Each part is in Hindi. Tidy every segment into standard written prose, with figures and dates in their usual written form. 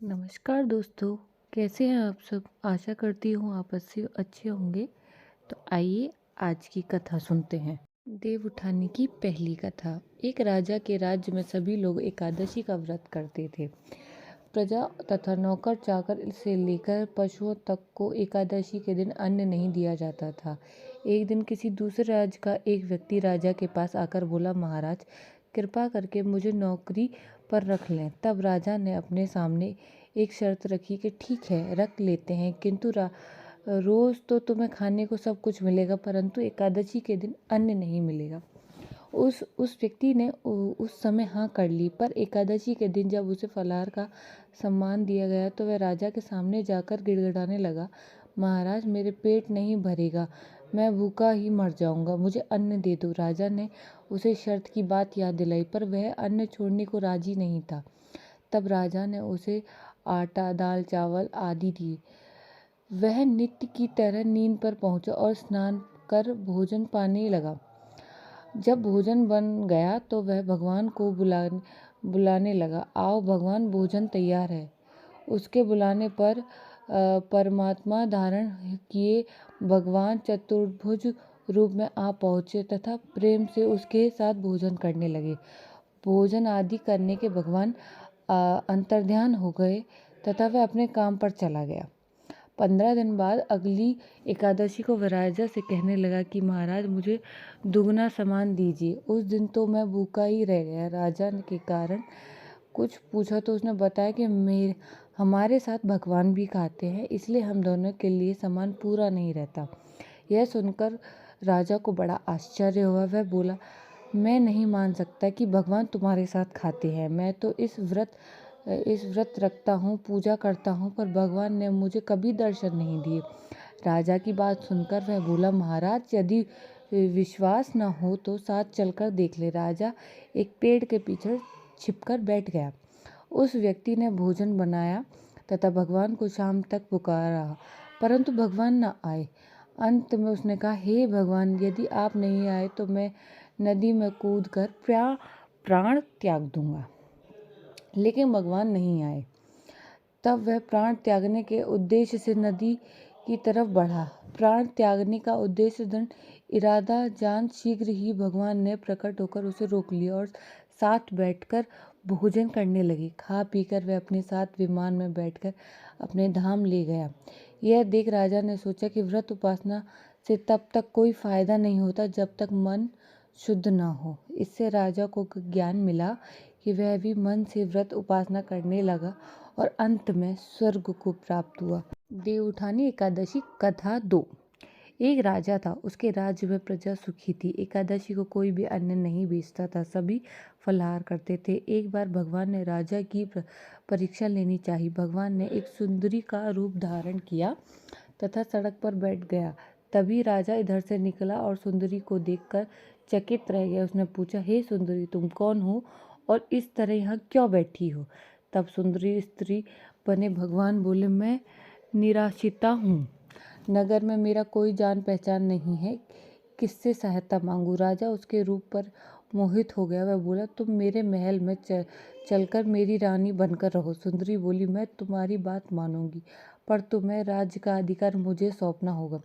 नमस्कार दोस्तों, कैसे हैं आप सब? आशा करती हूँ आप अच्छे होंगे। तो आइए आज की कथा सुनते हैं। देव उठाने की पहली कथा। एक राजा के राज्य में सभी लोग एकादशी का व्रत करते थे। प्रजा तथा नौकर चाकर से लेकर पशुओं तक को एकादशी के दिन अन्न नहीं दिया जाता था। एक दिन किसी दूसरे राज्य का एक व्यक्ति राजा के पास आकर बोला, महाराज कृपा करके मुझे नौकरी पर रख लें। तब राजा ने अपने सामने एक शर्त रखी कि ठीक है, रख लेते हैं, किंतु रोज तो तुम्हें खाने को सब कुछ मिलेगा, परंतु एकादशी के दिन अन्न नहीं मिलेगा। उस व्यक्ति ने उस समय हाँ कर ली, पर एकादशी के दिन जब उसे फलाहार का सम्मान दिया गया तो वह राजा के सामने जाकर गिड़गिड़ाने लगा, महाराज मेरे पेट नहीं भरेगा, मैं भूखा ही मर जाऊंगा, मुझे अन्न दे दो। राजा ने उसे शर्त की बात याद दिलाई, पर वह अन्न छोड़ने को राजी नहीं था। तब राजा ने उसे आटा, दाल, चावल आदि दिए। वह नित्य की तरह नींद पर पहुंचा और स्नान कर भोजन पाने लगा। जब भोजन बन गया तो वह भगवान को बुलाने लगा, आओ भगवान, भोजन तैयार है। उसके बुलाने पर परमात्मा धारण किए भगवान चतुर्भुज रूप में आ पहुँचे तथा प्रेम से उसके साथ भोजन करने लगे। भोजन आदि करने के भगवान अंतर्ध्यान हो गए तथा वह अपने काम पर चला गया। 15 दिन बाद अगली एकादशी को वह राजा से कहने लगा कि महाराज मुझे दुगना सामान दीजिए। उस दिन तो मैं भूखा ही रह गया। राजा के कारण कुछ पूछा तो उसने बताया कि हमारे साथ भगवान भी खाते हैं, इसलिए हम दोनों के लिए सामान पूरा नहीं रहता। यह सुनकर राजा को बड़ा आश्चर्य हुआ। वह बोला, मैं नहीं मान सकता कि भगवान तुम्हारे साथ खाते हैं। मैं तो इस व्रत रखता हूँ, पूजा करता हूँ, पर भगवान ने मुझे कभी दर्शन नहीं दिए। राजा की बात सुनकर वह बोला, महाराज यदि विश्वास न हो तो साथ चलकर देख ले। राजा एक पेड़ के पीछे छिपकर बैठ गया। उस व्यक्ति ने भोजन बनाया तथा भगवान को शाम तक पुकारा, परंतु भगवान न आए। अंत में उसने कहा, हे भगवान, यदि आप नहीं आए तो मैं नदी में कूदकर प्राण त्याग दूंगा। लेकिन भगवान नहीं आए। तब वह प्राण त्यागने के उद्देश्य से नदी की तरफ बढ़ा। प्राण त्यागने का उद्देश्य दृढ़ इरादा जान शीघ्र ही भगवान ने प्रकट होकर उसे रोक लिया और साथ बैठकर भोजन करने लगे। खा पीकर वह अपने साथ विमान में बैठकर अपने धाम ले गया। यह देख राजा ने सोचा कि व्रत उपासना से तब तक कोई फायदा नहीं होता जब तक मन शुद्ध न हो। इससे राजा को ज्ञान मिला कि वह भी मन से व्रत उपासना करने लगा और अंत में स्वर्ग को प्राप्त हुआ। देव उठानी एकादशी कथा 2। एक राजा था, उसके राज्य में प्रजा सुखी थी। एकादशी को कोई भी अन्न नहीं बेचता था, सभी फलाहार करते थे। एक बार भगवान ने राजा की परीक्षा लेनी चाहिए। भगवान ने एक सुंदरी का रूप धारण किया तथा सड़क पर बैठ गया। तभी राजा इधर से निकला और सुंदरी को देखकर चकित रह गया। उसने पूछा, हे सुंदरी, तुम कौन हो और इस तरह यहाँ क्यों बैठी हो? तब सुंदरी स्त्री बने भगवान बोले, मैं निराश्रिता हूँ, नगर में मेरा कोई जान पहचान नहीं है, किससे सहायता मांगू? राजा उसके रूप पर मोहित हो गया। वह बोला, तुम मेरे महल में चलकर मेरी रानी बनकर रहो। सुंदरी बोली, मैं तुम्हारी बात मानूंगी, पर तुम्हें राज्य का अधिकार मुझे सौंपना होगा।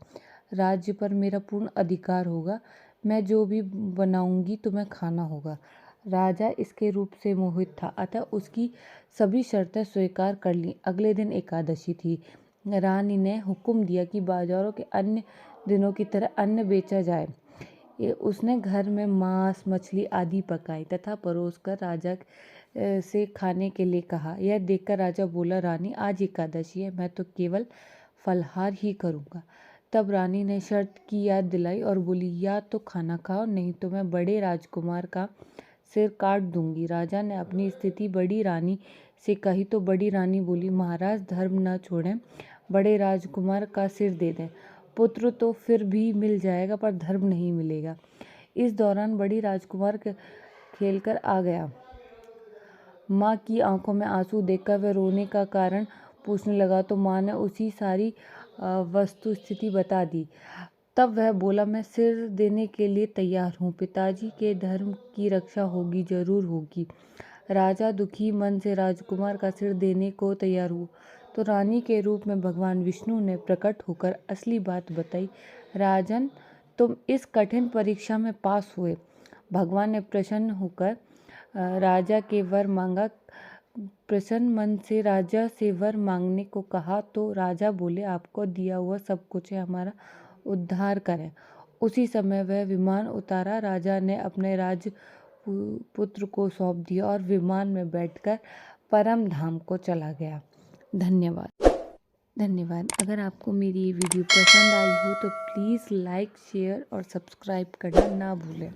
राज्य पर मेरा पूर्ण अधिकार होगा, मैं जो भी बनाऊंगी तुम्हें खाना होगा। राजा इसके रूप से मोहित था, अतः उसकी सभी शर्तें स्वीकार कर ली। अगले दिन एकादशी थी। रानी ने हुक्म दिया कि बाजारों के अन्य दिनों की तरह अन्न बेचा जाए। उसने घर में मांस, मछली आदि पकाई तथा परोसकर राजा से खाने के लिए कहा। यह देखकर राजा बोला, रानी आज एकादशी है, मैं तो केवल फलहार ही करूँगा। तब रानी ने शर्त की याद दिलाई और बोली, या तो खाना खाओ, नहीं तो मैं बड़े राजकुमार का सिर काट दूंगी। राजा ने अपनी स्थिति बड़ी रानी से कही तो बड़ी रानी बोली, महाराज धर्म न छोड़ें, बड़े राजकुमार का सिर दे दें। पुत्र तो फिर भी मिल जाएगा, पर धर्म नहीं मिलेगा। इस दौरान बड़ी राजकुमार खेलकर आ गया। माँ की आंखों में आंसू देखकर वह रोने का कारण पूछने लगा तो माँ ने उसी सारी वस्तु स्थिति बता दी। तब वह बोला, मैं सिर देने के लिए तैयार हूँ, पिताजी के धर्म की रक्षा होगी, जरूर होगी। राजा दुखी मन से राजकुमार का सिर देने को तैयार हुआ तो रानी के रूप में भगवान विष्णु ने प्रकट होकर असली बात बताई। राजन, तुम इस कठिन परीक्षा में पास हुए। भगवान ने प्रसन्न होकर राजा के वर मांगा। प्रसन्न मन से राजा से वर मांगने को कहा तो राजा बोले, आपको दिया हुआ सब कुछ है, हमारा उद्धार करें। उसी समय वह विमान उतारा। राजा ने अपने राजपुत्र को सौंप दिया और विमान में बैठकर परम धाम को चला गया। धन्यवाद। धन्यवाद। अगर आपको मेरी ये वीडियो पसंद आई हो तो प्लीज़ लाइक, शेयर और सब्सक्राइब करना ना भूलें।